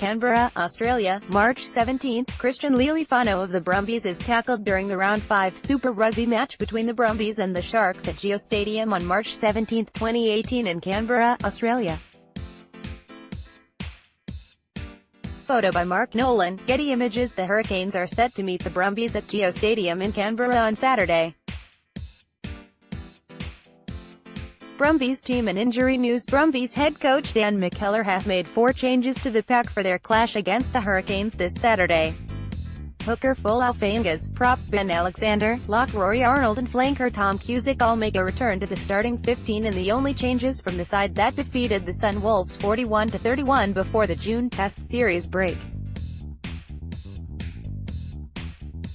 Canberra, Australia, March 17. Christian Lealiifano of the Brumbies is tackled during the Round 5 Super Rugby match between the Brumbies and the Sharks at GIO Stadium on March 17, 2018 in Canberra, Australia. Photo by Mark Nolan, Getty Images. The Hurricanes are set to meet the Brumbies at GIO Stadium in Canberra on Saturday. Brumbies team and injury news. Brumbies head coach Dan McKellar has made 4 changes to the pack for their clash against the Hurricanes this Saturday. Hooker Folau Fain, prop Ben Alexander, lock Rory Arnold and flanker Tom Cusick all make a return to the starting 15 in the only changes from the side that defeated the Sun Wolves 41-31 before the June Test series break.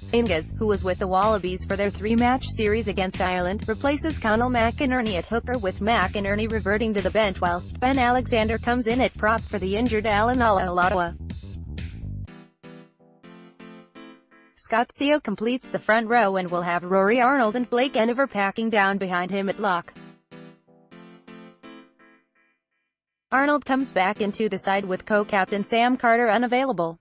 Fain, who was with the Wallabies for their 3-match series against Ireland, replaces Conal McInerney at hooker, with McInerney reverting to the bench whilst Ben Alexander comes in at prop for the injured Alan Alaalatoa. Scott Sio completes the front row and will have Rory Arnold and Blake Eniver packing down behind him at lock. Arnold comes back into the side with co-captain Sam Carter unavailable.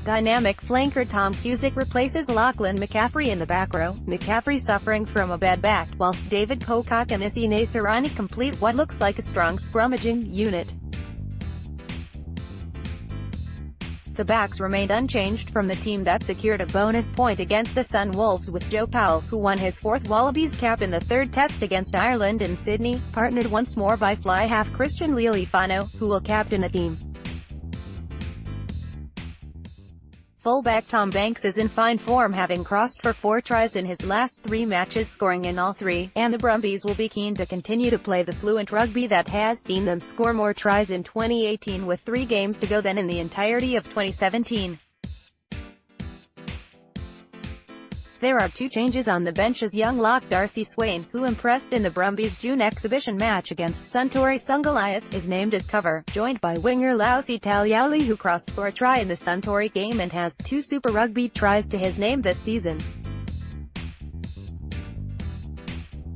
Dynamic flanker Tom Cusick replaces Lachlan McCaffrey in the back row, McCaffrey suffering from a bad back, whilst David Pocock and Isi Naisarani complete what looks like a strong scrummaging unit. The backs remained unchanged from the team that secured a bonus point against the Sun Wolves, with Joe Powell, who won his 4th Wallabies cap in the 3rd Test against Ireland in Sydney, partnered once more by fly half Christian Lealiifano, who will captain the team. Fullback Tom Banks is in fine form, having crossed for 4 tries in his last 3 matches, scoring in all 3, and the Brumbies will be keen to continue to play the fluent rugby that has seen them score more tries in 2018 with 3 games to go than in the entirety of 2017. There are 2 changes on the bench as young lock Darcy Swain, who impressed in the Brumbies' June exhibition match against Suntory Sungoliath, is named as cover, joined by winger Lausi Talyauli, who crossed for a try in the Suntory game and has 2 Super Rugby tries to his name this season.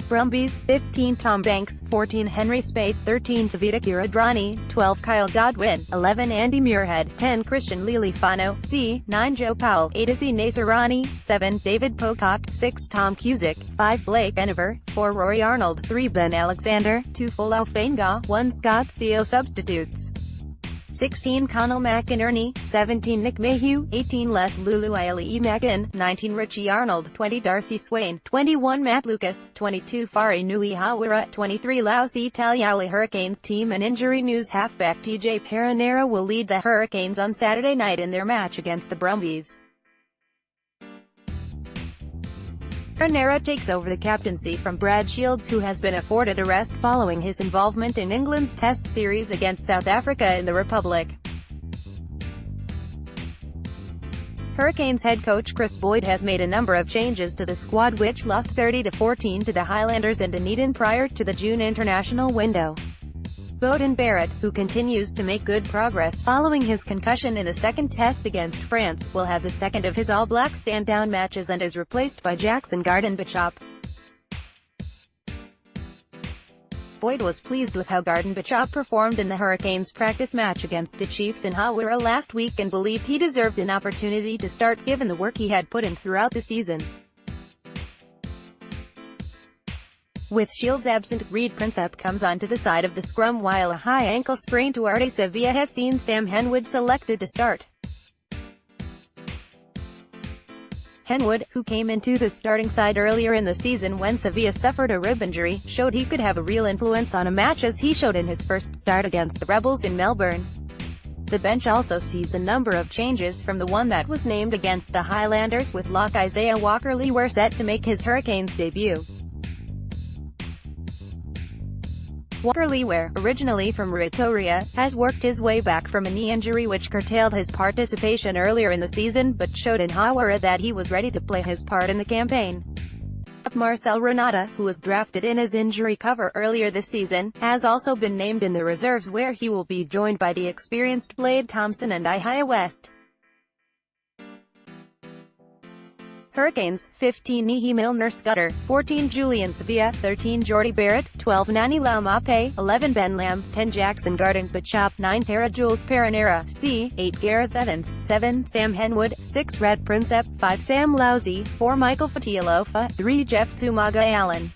Brumbies, 15 Tom Banks, 14 Henry Spate, 13 Tavita Kiradrani, 12 Kyle Godwin, 11 Andy Muirhead, 10 Christian Lealiifano, 9 Joe Powell, 8 Isi Naisarani, 7 David Pocock, 6 Tom Cusick, 5 Blake Eniver, 4 Rory Arnold, 3 Ben Alexander, 2 Folau Fain, 1 Scott Sio. Substitutes: 16 Conal McInerney, 17 Nick Mayhew, 18 Les Lealiifano, 19 Richie Arnold, 20 Darcy Swain, 21 Matt Lucas, 22 Fari Nui Hawira, 23 Lausi Talyauli. Hurricanes team and injury news. Halfback TJ Perenara will lead the Hurricanes on Saturday night in their match against the Brumbies. Perenara takes over the captaincy from Brad Shields, who has been afforded a rest following his involvement in England's Test series against South Africa in the Republic. Hurricanes head coach Chris Boyd has made a number of changes to the squad, which lost 30-14 to the Highlanders in Dunedin prior to the June international window. Beauden Barrett, who continues to make good progress following his concussion in the 2nd Test against France, will have the 2nd of his All Black stand-down matches and is replaced by Jackson Garden-Bachop. Boyd was pleased with how Garden-Bachop performed in the Hurricanes' practice match against the Chiefs in Hawera last week and believed he deserved an opportunity to start given the work he had put in throughout the season. With Shields absent, Reed Prinsep comes onto the side of the scrum, while a high ankle sprain to Arte Sevilla has seen Sam Henwood selected to start. Henwood, who came into the starting side earlier in the season when Sevilla suffered a rib injury, showed he could have a real influence on a match, as he showed in his first start against the Rebels in Melbourne. The bench also sees a number of changes from the one that was named against the Highlanders, with lock Isaiah Walker-Lewer set to make his Hurricanes debut. Walker-Lewer, originally from Pretoria, has worked his way back from a knee injury which curtailed his participation earlier in the season, but showed in Hawera that he was ready to play his part in the campaign. Marcel Renata, who was drafted in as injury cover earlier this season, has also been named in the reserves, where he will be joined by the experienced Blade Thompson and Ihia West. Hurricanes, 15 Nihi Milner Scudder, 14 Julian Sevilla, 13 Jordy Barrett, 12 Nani Laumape, 11 Ben Lam, 10 Jackson Garden Bachop, 9 Tara Jules Perenera, C, 8 Gareth Evans, 7 Sam Henwood, 6 Red Princep, 5 Sam Lousy, 4 Michael Fatialofa, 3 Jeff Tumaga Allen,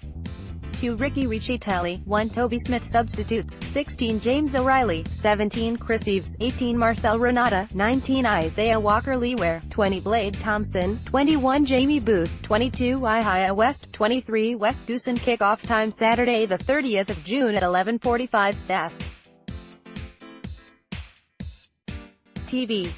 2 Ricky Ricci Talley, 1 Toby Smith Substitutes, 16 James O'Reilly, 17 Chris Eves, 18 Marcel Renata, 19 Isaiah Walker-Leeware, 20 Blade Thompson, 21 Jamie Booth, 22 Ihia West, 23 Wes Goosen. Kickoff time Saturday the 30th of June at 11:45 SASP. TV.